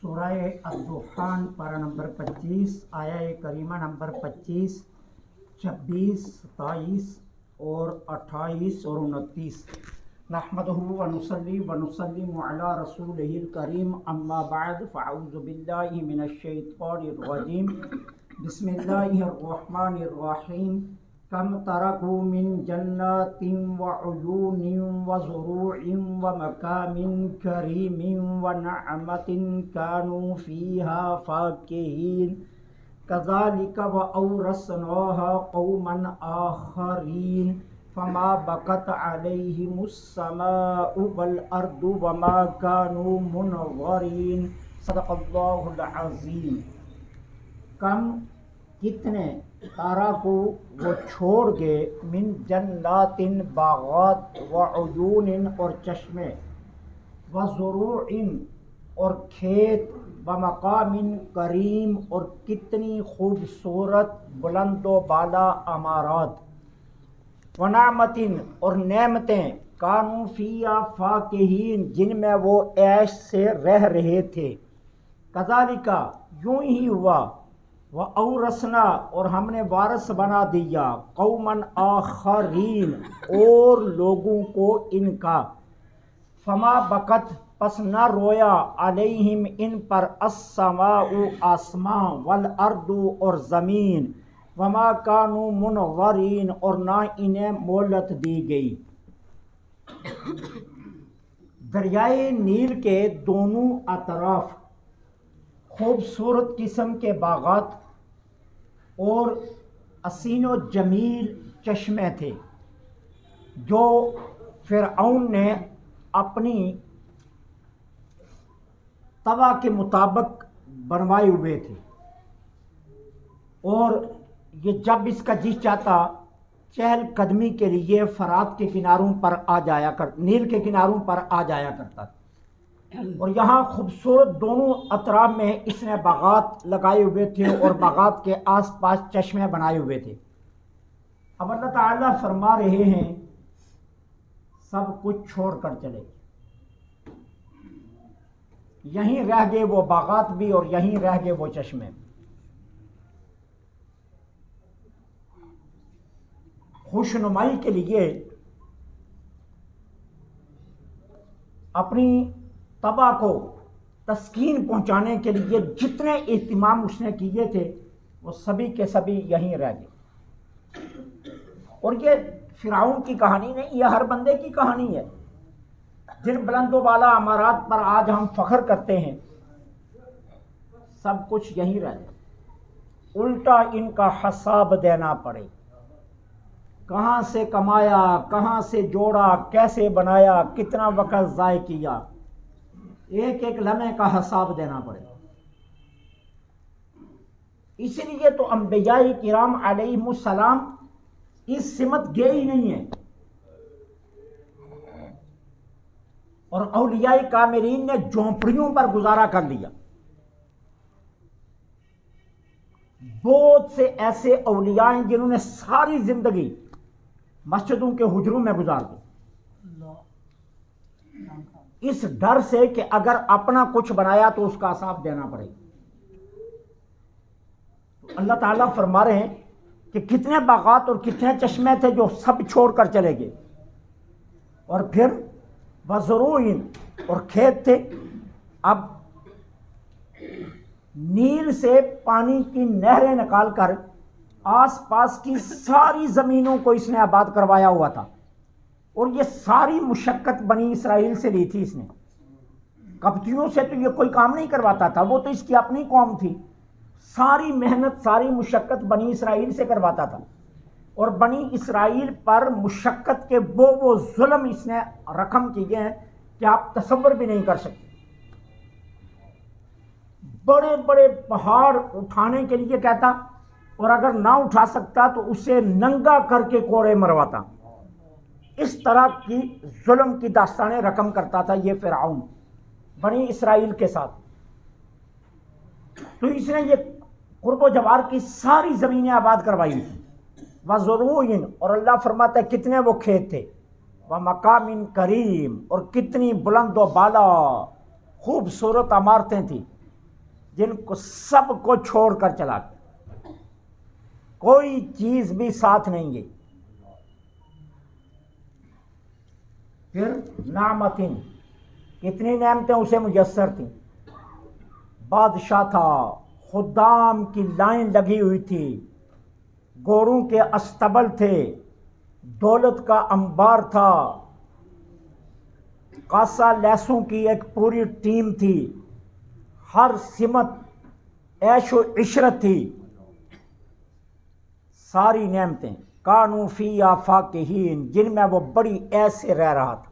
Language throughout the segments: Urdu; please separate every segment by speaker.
Speaker 1: سورہ الدخان پارہ نمبر 25 آیا کریمہ نمبر 25 26 27 اور 28 اور 29۔ نحمدہ ونصلی ونسلم علی رسولہ الکریم، اما بعد فاعوذ باللہ من الشیطان الرجیم، بسم اللہ الرحمن الرحیم۔ کم ترکوا من جنات وعیون وزروع ومقام کریم ونعمت كانوا فیہا فاکہین، کذالک وأورثناها قوما آخرین، فما بقت علیہم السماء والارض وما كانوا منظرین۔ صدق اللہ العظیم۔ کم کتنے تارا کو وہ چھوڑ گئے، من جنات باغات، وعیون اور چشمے، وزروع اور کھیت، ومقام کریم اور کتنی خوبصورت بلند و بالا عمارات، ونعمت اور نعمتیں، کانوا فیہا فاکہین جن میں وہ عیش سے رہ رہے تھے، کذالک یوں ہی ہوا، وَأَوْرَثْنَا اور ہم نے وارث بنا دیا، قوما آخرین اور لوگوں کو ان کا، فما بقت پس نہ رویا، علیہم ان پر، السماء آسمان، والارض اور زمین، وما كانوا منظرین اور نہ انہیں مہلت دی گئی۔ دریائے نیل کے دونوں اطراف خوبصورت قسم کے باغات اور حسین و جمیل چشمے تھے جو فرعون نے اپنی طبع کے مطابق بنوائے ہوئے تھے، اور یہ جب اس کا جی چاہتا چہل قدمی کے لیے فرات کے کناروں پر نیل کے کناروں پر آ جایا کرتا تھا، اور یہاں خوبصورت دونوں اطراف میں اس نے باغات لگائے ہوئے تھے اور باغات کے آس پاس چشمے بنائے ہوئے تھے۔ اب اللہ تعالیٰ فرما رہے ہیں سب کچھ چھوڑ کر چلے، یہیں رہ گئے وہ باغات بھی اور یہیں رہ گئے وہ چشمے بھی۔ خوشنمائی کے لیے اپنی طبع کو تسکین پہنچانے کے لیے جتنے اہتمام اس نے کیے تھے وہ سبھی کے سبھی یہیں رہ گئے۔ اور یہ فرعون کی کہانی نہیں، یہ ہر بندے کی کہانی ہے۔ جن بلند و بالا عمارات پر آج ہم فخر کرتے ہیں سب کچھ یہیں رہ گئے، الٹا ان کا حساب دینا پڑے، کہاں سے کمایا، کہاں سے جوڑا، کیسے بنایا، کتنا وقت ضائع کیا، ایک ایک لمحے کا حساب دینا پڑے۔ اس لیے تو انبیاء کرام علیہم السلام اس سمت گئے ہی نہیں ہیں، اور اولیاء کاملین نے جھونپڑیوں پر گزارا کر لیا۔ بہت سے ایسے اولیاء ہیں جنہوں نے ساری زندگی مسجدوں کے حجروں میں گزار دی، اس ڈر سے کہ اگر اپنا کچھ بنایا تو اس کا حساب دینا پڑے گا۔ تو اللہ تعالیٰ فرما رہے ہیں کہ کتنے باغات اور کتنے چشمے تھے جو سب چھوڑ کر چلے گئے، اور پھر وزروعین اور کھیت تھے۔ اب نیل سے پانی کی نہریں نکال کر آس پاس کی ساری زمینوں کو اس نے آباد کروایا ہوا تھا، اور یہ ساری مشقت بنی اسرائیل سے لی تھی اس نے۔ قبطیوں سے تو یہ کوئی کام نہیں کرواتا تھا، وہ تو اس کی اپنی قوم تھی، ساری محنت ساری مشقت بنی اسرائیل سے کرواتا تھا، اور بنی اسرائیل پر مشقت کے وہ ظلم اس نے رقم کیے ہیں کہ آپ تصور بھی نہیں کر سکتے۔ بڑے بڑے پہاڑ اٹھانے کے لیے کہتا، اور اگر نہ اٹھا سکتا تو اسے ننگا کر کے کوڑے مرواتا۔ اس طرح کی ظلم کی داستانیں رقم کرتا تھا یہ فرعون بنی اسرائیل کے ساتھ۔ تو اس نے یہ قرب و جوار کی ساری زمینیں آباد کروائی تھی، وزروعین اور اللہ فرماتا ہے کتنے وہ کھیت تھے، ومقام کریم اور کتنی بلند و بالا خوبصورت عمارتیں تھیں، جن کو سب کو چھوڑ کر چلا گیا، کوئی چیز بھی ساتھ نہیں گئی۔ پھر نعمتن، کتنی نعمتیں اسے میسر تھیں، بادشاہ تھا، خدام کی لائن لگی ہوئی تھی، گوروں کے استبل تھے، دولت کا انبار تھا، کاسا لیسوں کی ایک پوری ٹیم تھی، ہر سمت عیش و عشرت تھی، ساری نعمتیں، کانوا فیہا فاکہین، جن میں وہ بڑی عیش سے رہ رہا تھا،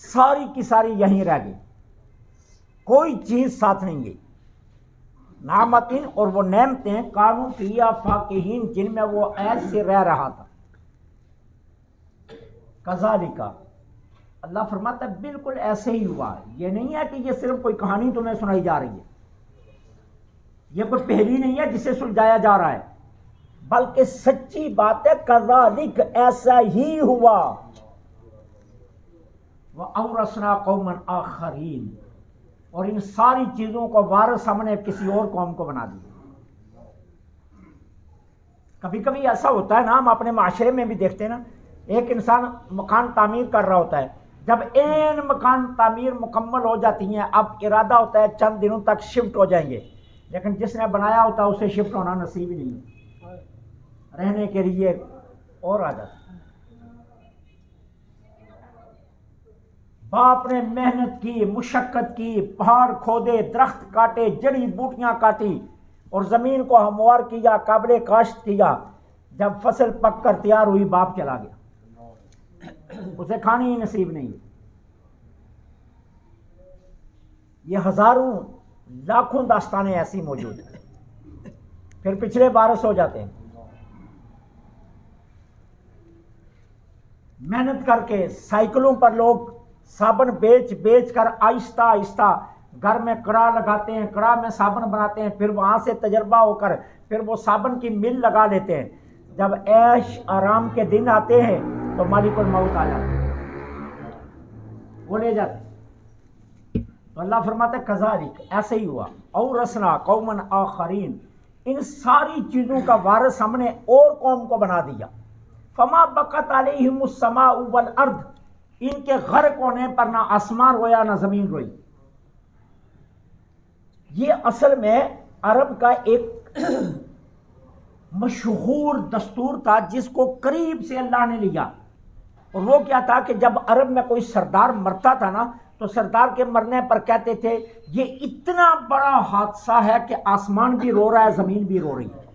Speaker 1: ساری کی ساری یہیں رہ گئی، کوئی چیز ساتھ نہیں گئی۔ نعمتیں، اور وہ نعمتیں، کانوا فیہا فاکہین، جن میں وہ عیش سے رہ رہا تھا۔ کذالک، اللہ فرماتا ہے بالکل ایسے ہی ہوا، یہ نہیں ہے کہ یہ صرف کوئی کہانی تمہیں سنائی جا رہی ہے، یہ کوئی پہلی نہیں ہے جسے سلجھایا جا رہا ہے، بلکہ سچی بات ہے، کذالک، ایسا ہی ہوا۔ وَأَوْرَثْنَا قَوْمًا آخَرِينَ، اور ان ساری چیزوں کو وارث ہم نے کسی اور قوم کو بنا دیا۔ کبھی کبھی ایسا ہوتا ہے نا، ہم اپنے معاشرے میں بھی دیکھتے ہیں نا، ایک انسان مکان تعمیر کر رہا ہوتا ہے، جب این مکان تعمیر مکمل ہو جاتی ہیں، اب ارادہ ہوتا ہے چند دنوں تک شفٹ ہو جائیں گے، لیکن جس نے بنایا ہوتا ہے اسے شفٹ ہونا نصیب ہی نہیں ہے، رہنے کے لیے اور آ جاتا ہے۔ باپ نے محنت کی، مشقت کی، پہاڑ کھودے، درخت کاٹے، جڑی بوٹیاں کاٹی اور زمین کو ہموار کیا، قابل کاشت کیا، جب فصل پک کر تیار ہوئی باپ چلا گیا، اسے کھانی ہی نصیب نہیں۔ یہ ہزاروں لاکھوں داستانیں ایسی موجود ہیں، پھر پچھلے وارث ہو جاتے ہیں۔ محنت کر کے سائیکلوں پر لوگ صابن بیچ بیچ کر آہستہ آہستہ گھر میں کڑا لگاتے ہیں، کڑا میں صابن بناتے ہیں، پھر وہاں سے تجربہ ہو کر پھر وہ صابن کی مل لگا لیتے ہیں۔ جب عیش آرام کے دن آتے ہیں تو مالک الموت آ جاتے ہیں، وہ لے جاتے ہیں۔ تو اللہ فرماتا ہے کذالک، ایسے ہی ہوا، اورثنا قوما آخرین، ان ساری چیزوں کا وارث ہم نے اور قوم کو بنا دیا۔ فما بقت علیہم السماء والارض، ان کے غرق ہونے پر نہ آسمان رویا نہ زمین روئی۔ یہ اصل میں عرب کا ایک مشہور دستور تھا جس کو قریب سے اللہ نے لیا، اور وہ کیا تھا کہ جب عرب میں کوئی سردار مرتا تھا نا، تو سردار کے مرنے پر کہتے تھے یہ اتنا بڑا حادثہ ہے کہ آسمان بھی رو رہا ہے، زمین بھی رو رہی ہے،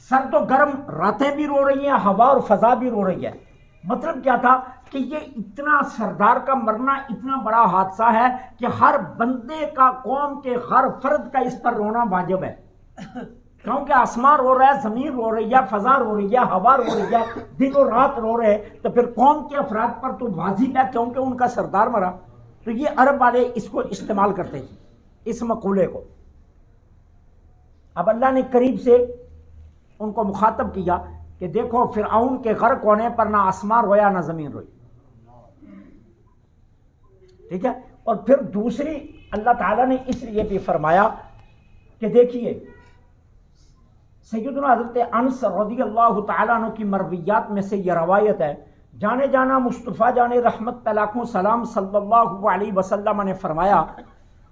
Speaker 1: سرد و گرم راتیں بھی رو رہی ہیں، ہوا اور فضا بھی رو رہی ہے۔ مطلب کیا تھا کہ یہ اتنا سردار کا مرنا اتنا بڑا حادثہ ہے کہ ہر بندے کا، قوم کے ہر فرد کا اس پر رونا واجب ہے، کیونکہ آسمان رو رہا ہے، زمین رو رہی ہے، فضا رو رہی ہے، ہوا رو رہی ہے، دن اور رات رو رہے، تو پھر قوم کے افراد پر تو واجب ہے کیونکہ ان کا سردار مرا۔ تو یہ عرب والے اس کو استعمال کرتے تھے، اس مقولے کو۔ اب اللہ نے قریب سے ان کو مخاطب کیا کہ دیکھو فرعون کے غرق ہونے پر نہ آسمان رویا نہ زمین روئی، ٹھیک ہے۔ اور پھر دوسری اللہ تعالیٰ نے اس لیے بھی فرمایا کہ دیکھیے سیدنا حضرت انس رضی اللہ تعالیٰ عنہ کی مرویات میں سے یہ روایت ہے، جانے جانا مصطفیٰ جانے رحمت پہ لاکھوں سلام صلی اللہ علیہ وسلم نے فرمایا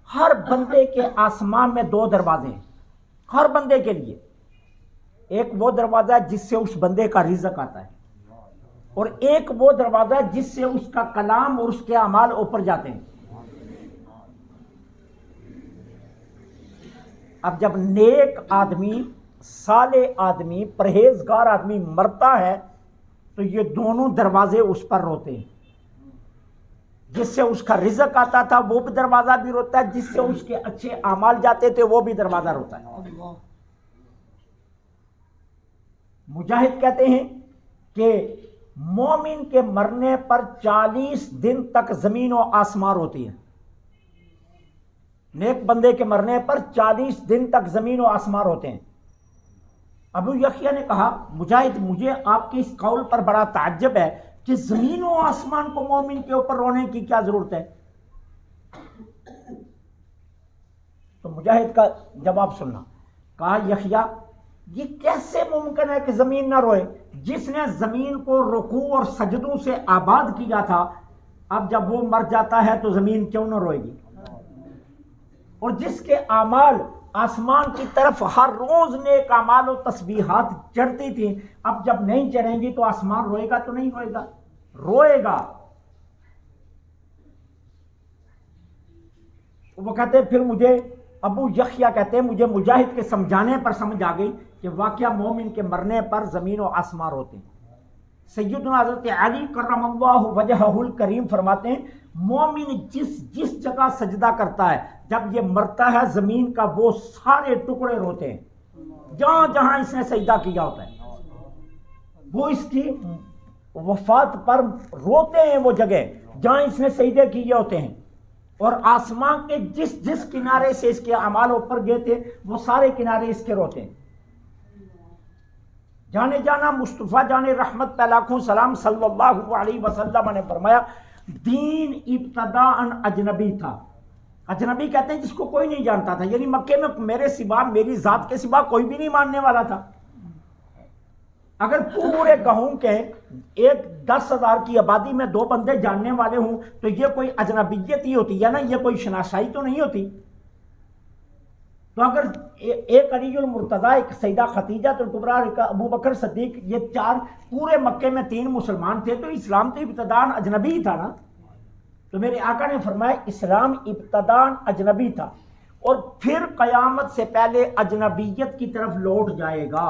Speaker 1: ہر بندے کے آسمان میں دو دروازے ہیں، ہر بندے کے لیے۔ ایک وہ دروازہ ہے جس سے اس بندے کا رزق آتا ہے، اور ایک وہ دروازہ ہے جس سے اس کا کلام اور اس کے اعمال اوپر جاتے ہیں۔ اب جب نیک آدمی، صالح آدمی، پرہیزگار آدمی مرتا ہے تو یہ دونوں دروازے اس پر روتے ہیں، جس سے اس کا رزق آتا تھا وہ بھی دروازہ بھی روتا ہے، جس سے اس کے اچھے اعمال جاتے تھے وہ بھی دروازہ روتا ہے۔ مجاہد کہتے ہیں کہ مومن کے مرنے پر 40 دن تک زمین و آسمان ہوتی ہے، نیک بندے کے مرنے پر 40 دن تک زمین و آسمان ہوتے ہیں۔ ابو یحییٰ نے کہا مجاہد مجھے آپ کے اس قول پر بڑا تعجب ہے کہ زمین و آسمان کو مومن کے اوپر رونے کی کیا ضرورت ہے؟ تو مجاہد کا جواب سننا، کہا یحییٰ یہ کیسے ممکن ہے کہ زمین نہ روئے؟ جس نے زمین کو رکوع اور سجدوں سے آباد کیا تھا، اب جب وہ مر جاتا ہے تو زمین کیوں نہ روئے گی؟ اور جس کے اعمال آسمان کی طرف ہر روز نیک اعمال و تسبیحات چڑھتی تھیں، اب جب نہیں چڑھیں گی تو آسمان روئے گا تو نہیں روئے گا؟ روئے گا۔ وہ کہتے پھر مجھے ابو یحییٰ کہتے ہیں مجھے مجاہد کے سمجھانے پر سمجھ آ گئی کہ واقعہ مومن کے مرنے پر زمین و آسمان ہوتے ہیں۔ سیدنا حضرت علی کرم اللہ وجہہ الکریم فرماتے ہیں مومن جس جگہ سجدہ کرتا ہے جب یہ مرتا ہے زمین کا وہ سارے ٹکڑے روتے ہیں، جہاں جہاں اس نے سجدہ کیا ہوتا ہے وہ اس کی وفات پر روتے ہیں، وہ جگہ جہاں اس نے سجدے کیے ہوتے ہیں، اور آسمان کے جس کنارے سے اس کے اعمال اوپر گئے تھے وہ سارے کنارے اس کے روتے ہیں۔ جانے جانا مصطفیٰ جانے رحمت پہ لاکھوں سلام صلی اللہ علیہ وسلم نے فرمایا دین ابتداء اجنبی تھا۔ اجنبی کہتے ہیں جس کو کوئی نہیں جانتا تھا، یعنی مکے میں میرے سوا، میری ذات کے سوا کوئی بھی نہیں ماننے والا تھا۔ اگر پورے گاؤں کے 10,000 کی آبادی میں 2 بندے جاننے والے ہوں تو یہ کوئی اجنبیت ہی ہوتی ہے نا، یہ کوئی شناسائی تو نہیں ہوتی۔ تو اگر ایک علی المرتضیٰ، ایک سیدہ خدیجہ الکبریٰ، ایک ابو بکر صدیق، یہ 4 پورے مکے میں 3 مسلمان تھے تو اسلام تو ابتداء اجنبی ہی تھا نا۔ تو میرے آقا نے فرمایا اسلام ابتداء اجنبی تھا اور پھر قیامت سے پہلے اجنبیت کی طرف لوٹ جائے گا۔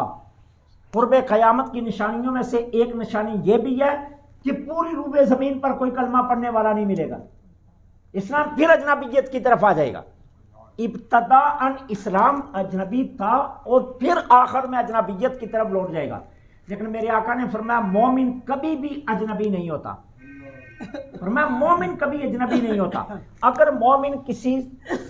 Speaker 1: قرب قیامت کی نشانیوں میں سے ایک نشانی یہ بھی ہے کہ پوری روبے زمین پر کوئی کلمہ پڑھنے والا نہیں ملے گا، اسلام پھر اجنبیت کی طرف آ جائے گا۔ ابتداءً اسلام اجنبی تھا اور پھر آخر میں اجنبیت کی طرف لوٹ جائے گا، لیکن میرے آقا نے فرمایا مومن کبھی بھی اجنبی نہیں ہوتا، فرمایا مومن کبھی اجنبی نہیں ہوتا۔ اگر مومن کسی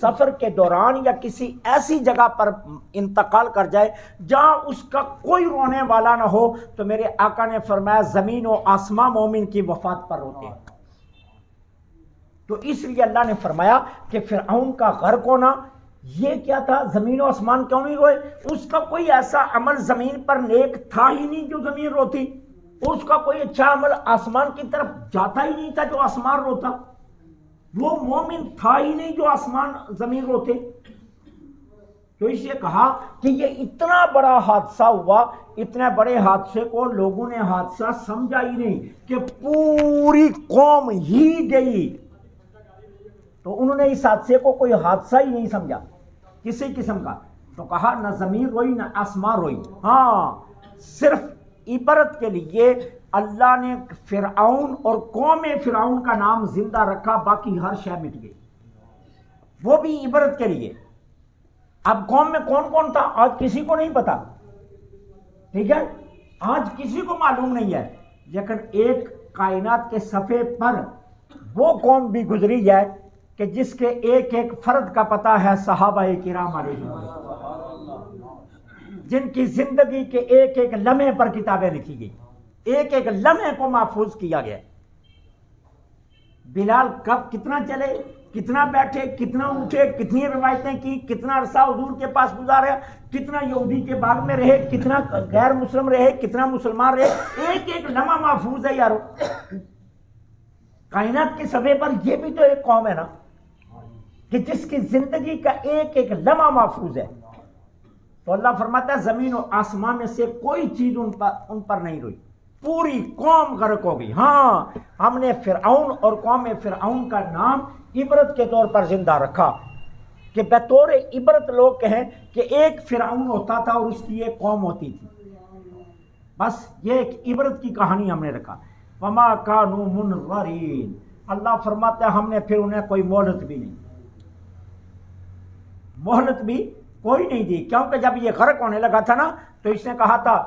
Speaker 1: سفر کے دوران یا کسی ایسی جگہ پر انتقال کر جائے جہاں اس کا کوئی رونے والا نہ ہو تو میرے آقا نے فرمایا زمین و آسمان مومن کی وفات پر روتے ہیں۔ تو اس لیے اللہ نے فرمایا کہ فرعون کا غرق ہونا یہ کیا تھا، زمین و آسمان کیوں نہیں روئے؟ اس کا کوئی ایسا عمل زمین پر نیک تھا ہی نہیں جو زمین روتی، اس کا کوئی اچھا عمل آسمان کی طرف جاتا ہی نہیں تھا جو آسمان روتا، وہ مومن تھا ہی نہیں جو آسمان زمین روتے۔ تو اس لیے کہا کہ یہ اتنا بڑا حادثہ ہوا، اتنے بڑے حادثے کو لوگوں نے حادثہ سمجھا ہی نہیں کہ پوری قوم ہی گئی، تو انہوں نے اس حادثے کو کوئی حادثہ ہی نہیں سمجھا کسی قسم کا۔ تو کہا نہ زمین روئی نہ آسمان روئی، ہاں صرف عبرت کے لیے اللہ نے فرعون اور قوم فرعون کا نام زندہ رکھا، باقی ہر شے مٹ گئی، وہ بھی عبرت کے لیے۔ اب قوم میں کون کون تھا آج کسی کو نہیں پتا، ٹھیک ہے، آج کسی کو معلوم نہیں ہے، لیکن ایک کائنات کے صفحے پر وہ قوم بھی گزری ہے کہ جس کے ایک ایک فرد کا پتہ ہے صحابہ کرام علیہ، جن کی زندگی کے ایک ایک لمحے پر کتابیں لکھی گئی، ایک ایک لمحے کو محفوظ کیا گیا۔ بلال کب کتنا چلے، کتنا بیٹھے، کتنا اٹھے، کتنی روایتیں کی، کتنا عرصہ حضور کے پاس گزارا، کتنا یہودی کے باغ میں رہے، کتنا غیر مسلم رہے، کتنا مسلمان رہے، ایک ایک لمحہ محفوظ ہے یارو۔ کائنات کے صفحے پر یہ بھی تو ایک قوم ہے نا کہ جس کی زندگی کا ایک ایک لمحہ محفوظ ہے۔ تو اللہ فرماتا ہے زمین و آسمان میں سے کوئی چیز ان پر نہیں روئی، پوری قوم غرق ہو گئی۔ ہاں ہم نے فرعون اور قوم فرعون کا نام عبرت کے طور پر زندہ رکھا کہ بطور عبرت لوگ کہیں کہ ایک فرعون ہوتا تھا اور اس کی ایک قوم ہوتی تھی، بس یہ ایک عبرت کی کہانی ہم نے رکھا۔ وما کانوا منظرین، اللہ فرماتا ہے ہم نے پھر انہیں کوئی مہلت بھی نہیں، مہلت بھی کوئی نہیں دی، کیونکہ جب یہ غرق ہونے لگا تھا نا تو اس نے کہا تھا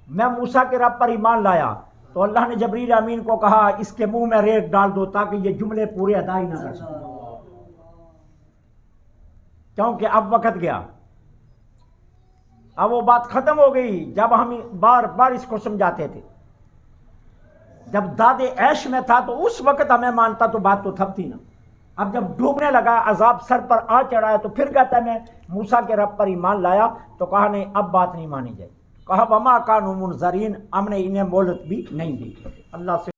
Speaker 1: میں موسیٰ کے رب پر ایمان لایا، تو اللہ نے جبریل امین کو کہا اس کے منہ میں ریت ڈال دو تاکہ یہ جملے پورے ادا ہی نہ کر سکے، کیونکہ اب وقت گیا، اب وہ بات ختم ہو گئی۔ جب ہم بار بار اس کو سمجھاتے تھے، جب داد عیش میں تھا تو اس وقت ہمیں مانتا تو بات تو تھپتی نا، اب جب ڈوبنے لگا، عذاب سر پر آ چڑھایا، تو پھر کہتا ہے میں موسیٰ کے رب پر ایمان لایا، تو کہا نہیں اب بات نہیں مانی جائے، کہا وما کانوا منظرین، ہم نے انہیں مہلت بھی نہیں دی۔ اللہ سے